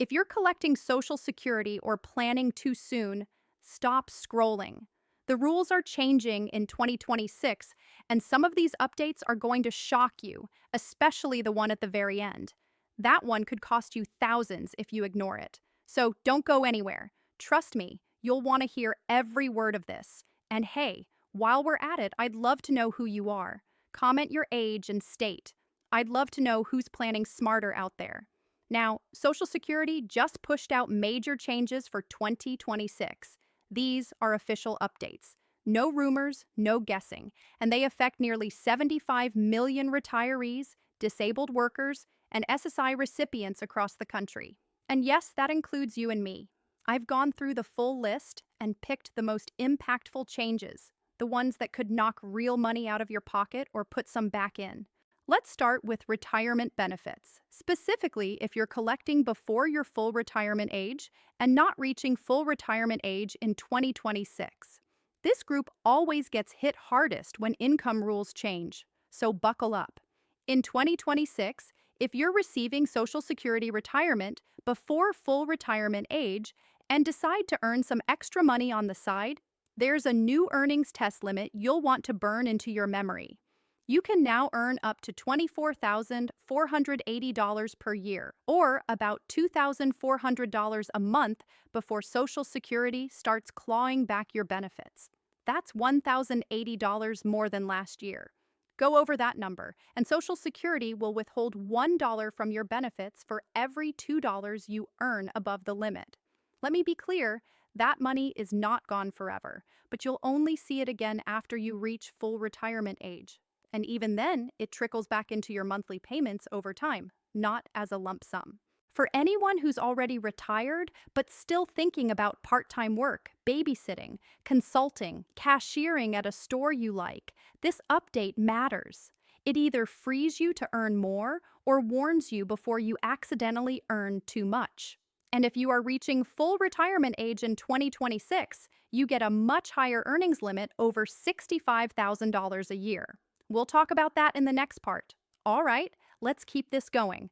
If you're collecting Social Security or planning too soon, stop scrolling. The rules are changing in 2026, and some of these updates are going to shock you, especially the one at the very end. That one could cost you thousands if you ignore it. So don't go anywhere. Trust me, you'll want to hear every word of this. And hey, while we're at it, I'd love to know who you are. Comment your age and state. I'd love to know who's planning smarter out there. Now, Social Security just pushed out major changes for 2026. These are official updates. No rumors, no guessing, and they affect nearly 75 million retirees, disabled workers, and SSI recipients across the country. And yes, that includes you and me. I've gone through the full list and picked the most impactful changes, the ones that could knock real money out of your pocket or put some back in. Let's start with retirement benefits, specifically if you're collecting before your full retirement age and not reaching full retirement age in 2026. This group always gets hit hardest when income rules change, so buckle up. In 2026, if you're receiving Social Security retirement before full retirement age and decide to earn some extra money on the side, there's a new earnings test limit you'll want to burn into your memory. You can now earn up to $24,480 per year, or about $2,400 a month before Social Security starts clawing back your benefits. That's $1,080 more than last year. Go over that number, and Social Security will withhold $1 from your benefits for every $2 you earn above the limit. Let me be clear, that money is not gone forever, but you'll only see it again after you reach full retirement age. And even then, it trickles back into your monthly payments over time, not as a lump sum. For anyone who's already retired but still thinking about part-time work, babysitting, consulting, cashiering at a store you like, this update matters. It either frees you to earn more or warns you before you accidentally earn too much. And if you are reaching full retirement age in 2026, you get a much higher earnings limit over $65,000 a year. We'll talk about that in the next part. All right, let's keep this going.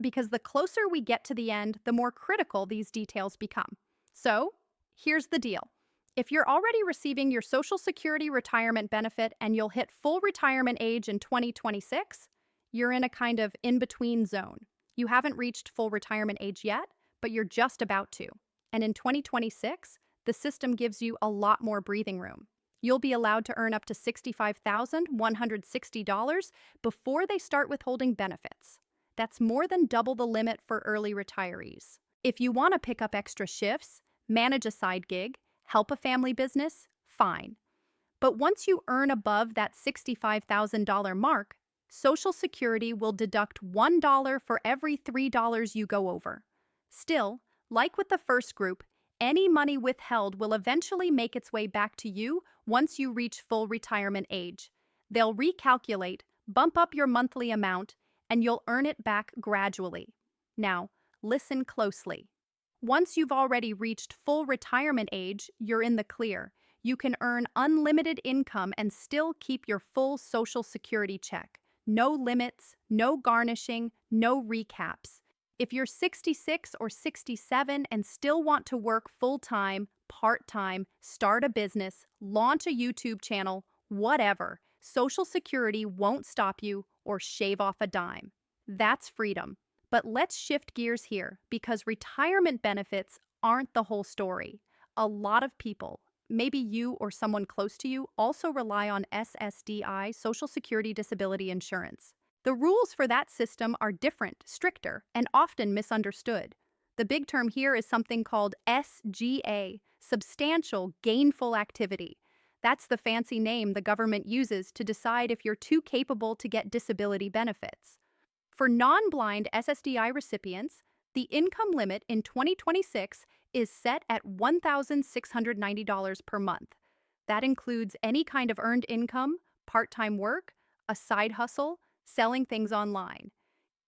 Because the closer we get to the end, the more critical these details become. So, here's the deal. If you're already receiving your Social Security retirement benefit and you'll hit full retirement age in 2026, you're in a kind of in-between zone. You haven't reached full retirement age yet, but you're just about to. And in 2026, the system gives you a lot more breathing room. You'll be allowed to earn up to $65,160 before they start withholding benefits. That's more than double the limit for early retirees. If you want to pick up extra shifts, manage a side gig, help a family business, fine. But once you earn above that $65,000 mark, Social Security will deduct $1 for every $3 you go over. Still, like with the first group, any money withheld will eventually make its way back to you once you reach full retirement age. They'll recalculate, bump up your monthly amount, and you'll earn it back gradually. Now, listen closely. Once you've already reached full retirement age, you're in the clear. You can earn unlimited income and still keep your full Social Security check. No limits, no garnishing, no recaps. If you're 66 or 67 and still want to work full-time, part-time, start a business, launch a YouTube channel, whatever, Social Security won't stop you or shave off a dime. That's freedom. But let's shift gears here, because retirement benefits aren't the whole story. A lot of people, maybe you or someone close to you, also rely on SSDI, Social Security Disability Insurance. The rules for that system are different, stricter, and often misunderstood. The big term here is something called SGA, Substantial Gainful Activity. That's the fancy name the government uses to decide if you're too capable to get disability benefits. For non-blind SSDI recipients, the income limit in 2026 is set at $1,690 per month. That includes any kind of earned income, part-time work, a side hustle, selling things online.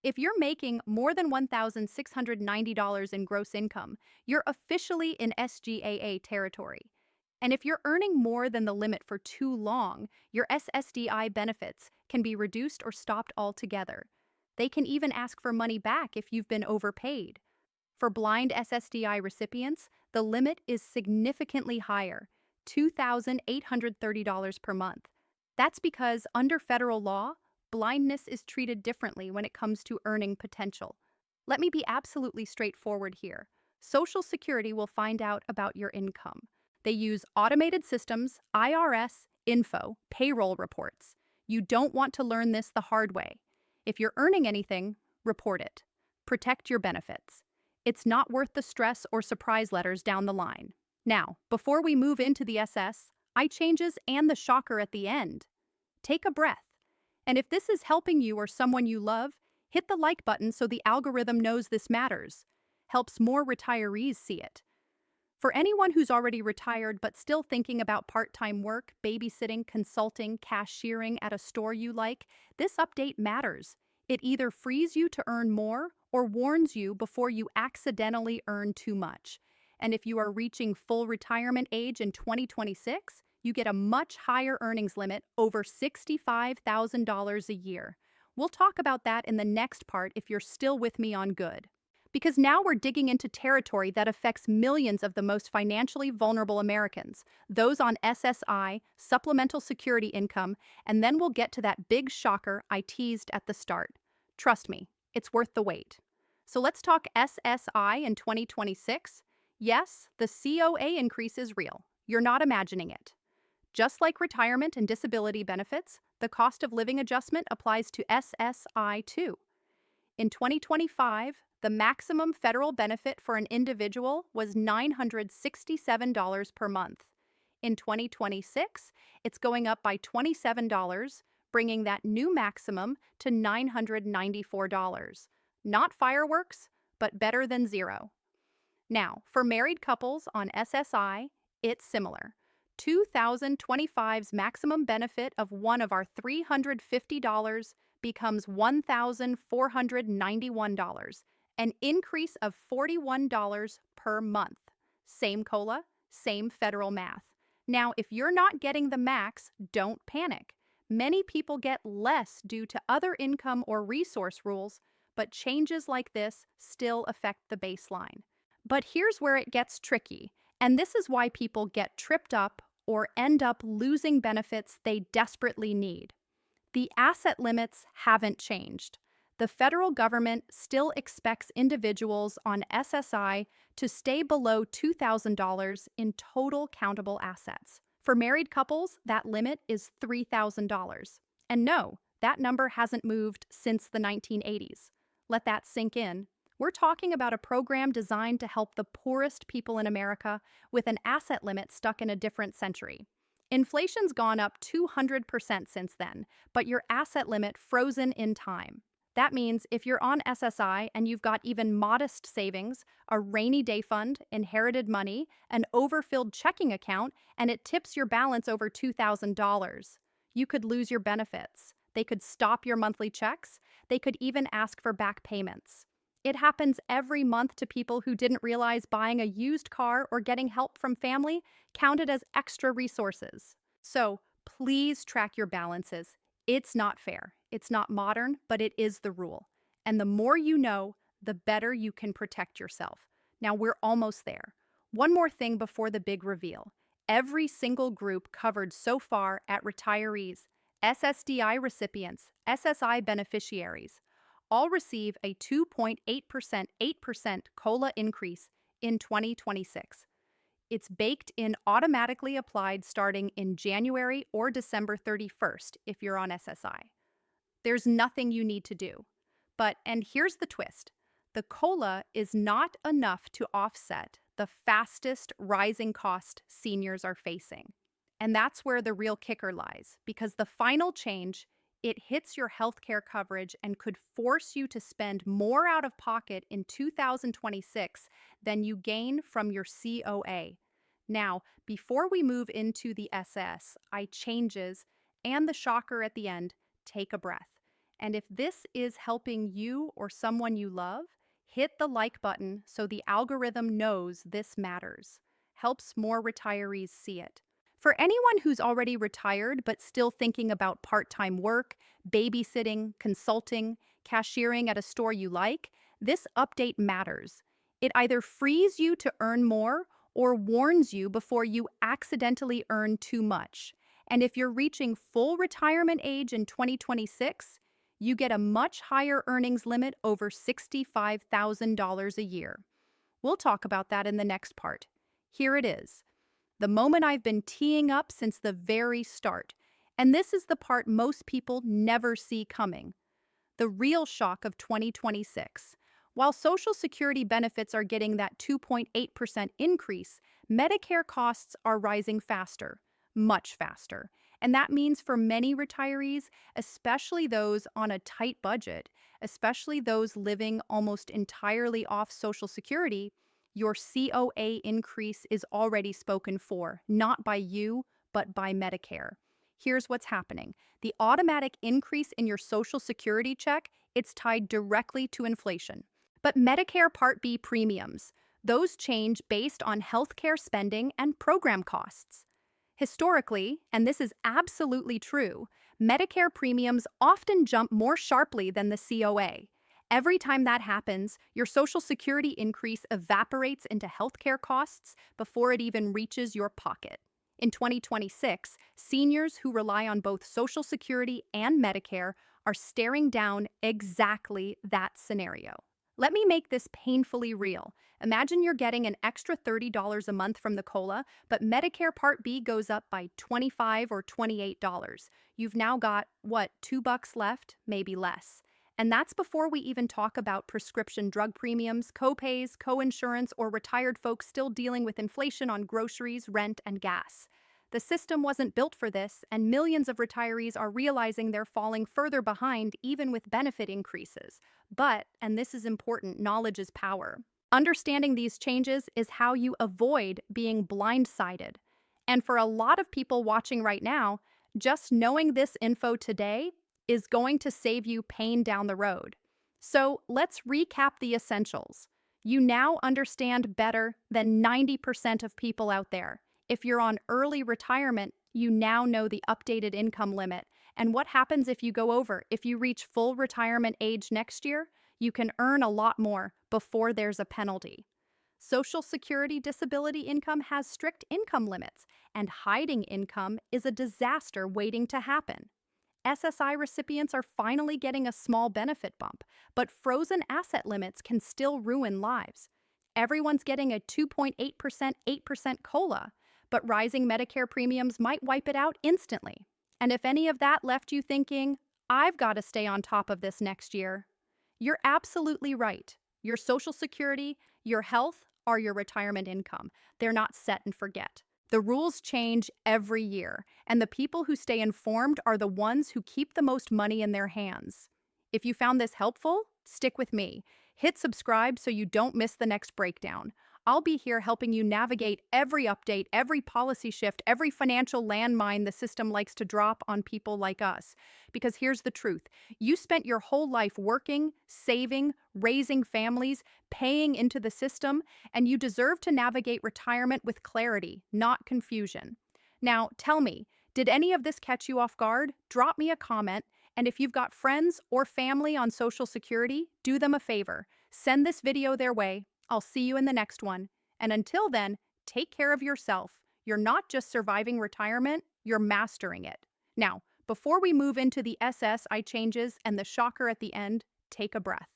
If you're making more than $1,690 in gross income, you're officially in SGAA territory. And if you're earning more than the limit for too long, your SSDI benefits can be reduced or stopped altogether. They can even ask for money back if you've been overpaid. For blind SSDI recipients, the limit is significantly higher, $2,830 per month. That's because, under federal law, blindness is treated differently when it comes to earning potential. Let me be absolutely straightforward here. Social Security will find out about your income. They use automated systems, IRS, info, payroll reports. You don't want to learn this the hard way. If you're earning anything, report it. Protect your benefits. It's not worth the stress or surprise letters down the line. Now, before we move into the SSI changes and the shocker at the end, take a breath. And if this is helping you or someone you love, hit the like button so the algorithm knows this matters. Helps more retirees see it. For anyone who's already retired but still thinking about part-time work, babysitting, consulting, cashiering at a store you like, this update matters. It either frees you to earn more or warns you before you accidentally earn too much. And if you are reaching full retirement age in 2026, you get a much higher earnings limit, over $65,000 a year. We'll talk about that in the next part if you're still with me on good. Because now we're digging into territory that affects millions of the most financially vulnerable Americans, those on SSI, supplemental security income, and then we'll get to that big shocker I teased at the start. Trust me, it's worth the wait. So let's talk SSI in 2026. Yes, the COA increase is real. You're not imagining it. Just like retirement and disability benefits, the cost of living adjustment applies to SSI too. In 2025, the maximum federal benefit for an individual was $967 per month. In 2026, it's going up by $27, bringing that new maximum to $994. Not fireworks, but better than zero. Now, for married couples on SSI, it's similar. 2025's maximum benefit of one of our $350 becomes $1,491, an increase of $41 per month. Same COLA, same federal math. Now, if you're not getting the max, don't panic. Many people get less due to other income or resource rules, but changes like this still affect the baseline. But here's where it gets tricky, and this is why people get tripped up or end up losing benefits they desperately need. The asset limits haven't changed. The federal government still expects individuals on SSI to stay below $2,000 in total countable assets. For married couples, that limit is $3,000. And no, that number hasn't moved since the 1980s. Let that sink in. We're talking about a program designed to help the poorest people in America with an asset limit stuck in a different century. Inflation's gone up 200% since then, but your asset limit frozen in time. That means if you're on SSI and you've got even modest savings, a rainy day fund, inherited money, an overfilled checking account, and it tips your balance over $2,000, you could lose your benefits. They could stop your monthly checks. They could even ask for back payments. It happens every month to people who didn't realize buying a used car or getting help from family counted as extra resources. So please track your balances. It's not fair. It's not modern, but it is the rule. And the more you know, the better you can protect yourself. Now we're almost there. One more thing before the big reveal. Every single group covered so far at retirees, SSDI recipients, SSI beneficiaries, all receive a 2.8% COLA increase in 2026. It's baked in, automatically applied starting in January or December 31st if you're on SSI. There's nothing you need to do. But, and here's the twist, the COLA is not enough to offset the fastest rising cost seniors are facing. And that's where the real kicker lies, because the final change, it hits your healthcare coverage and could force you to spend more out of pocket in 2026 than you gain from your COA. Now, before we move into the SSI changes and the shocker at the end, take a breath. And if this is helping you or someone you love, hit the like button so the algorithm knows this matters. Helps more retirees see it. For anyone who's already retired but still thinking about part-time work, babysitting, consulting, cashiering at a store you like, this update matters. It either frees you to earn more or warns you before you accidentally earn too much. And if you're reaching full retirement age in 2026, you get a much higher earnings limit over $65,000 a year. We'll talk about that in the next part. Here it is, the moment I've been teeing up since the very start. And this is the part most people never see coming. The real shock of 2026. While Social Security benefits are getting that 2.8% increase, Medicare costs are rising faster, much faster. And that means for many retirees, especially those on a tight budget, especially those living almost entirely off Social Security, your COA increase is already spoken for, not by you, but by Medicare. Here's what's happening. The automatic increase in your Social Security check, it's tied directly to inflation. But Medicare Part B premiums, those change based on healthcare spending and program costs. Historically, and this is absolutely true, Medicare premiums often jump more sharply than the COA. Every time that happens, your Social Security increase evaporates into healthcare costs before it even reaches your pocket. In 2026, seniors who rely on both Social Security and Medicare are staring down exactly that scenario. Let me make this painfully real. Imagine you're getting an extra $30 a month from the COLA, but Medicare Part B goes up by $25 or $28. You've now got, $2 left, maybe less. And that's before we even talk about prescription drug premiums, co-pays, co-insurance, or retired folks still dealing with inflation on groceries, rent, and gas. The system wasn't built for this, and millions of retirees are realizing they're falling further behind even with benefit increases. But, and this is important, knowledge is power. Understanding these changes is how you avoid being blindsided. And for a lot of people watching right now, just knowing this info today is going to save you pain down the road. So let's recap the essentials. You now understand better than 90% of people out there. If you're on early retirement, you now know the updated income limit. And what happens if you go over? If you reach full retirement age next year, you can earn a lot more before there's a penalty. Social Security disability income has strict income limits, and hiding income is a disaster waiting to happen. SSI recipients are finally getting a small benefit bump, but frozen asset limits can still ruin lives. Everyone's getting a 2.8% 8% COLA, but rising Medicare premiums might wipe it out instantly. And if any of that left you thinking, I've got to stay on top of this next year, you're absolutely right. Your Social Security, your health, are your retirement income. They're not set and forget. The rules change every year, and the people who stay informed are the ones who keep the most money in their hands. If you found this helpful, stick with me. Hit subscribe so you don't miss the next breakdown. I'll be here helping you navigate every update, every policy shift, every financial landmine the system likes to drop on people like us. Because here's the truth. You spent your whole life working, saving, raising families, paying into the system, and you deserve to navigate retirement with clarity, not confusion. Now, tell me, did any of this catch you off guard? Drop me a comment, and if you've got friends or family on Social Security, do them a favor. Send this video their way. I'll see you in the next one. And until then, take care of yourself. You're not just surviving retirement, you're mastering it. Now, before we move into the SSI changes and the shocker at the end, take a breath.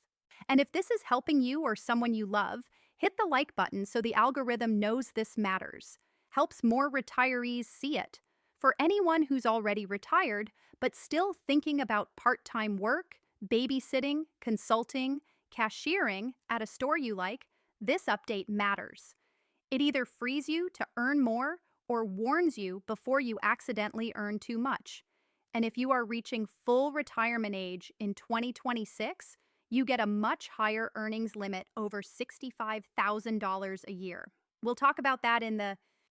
And if this is helping you or someone you love, hit the like button so the algorithm knows this matters. Helps more retirees see it. For anyone who's already retired, but still thinking about part-time work, babysitting, consulting, cashiering at a store you like, this update matters. It either frees you to earn more or warns you before you accidentally earn too much. And if you are reaching full retirement age in 2026, you get a much higher earnings limit over $65,000 a year. We'll talk about that in the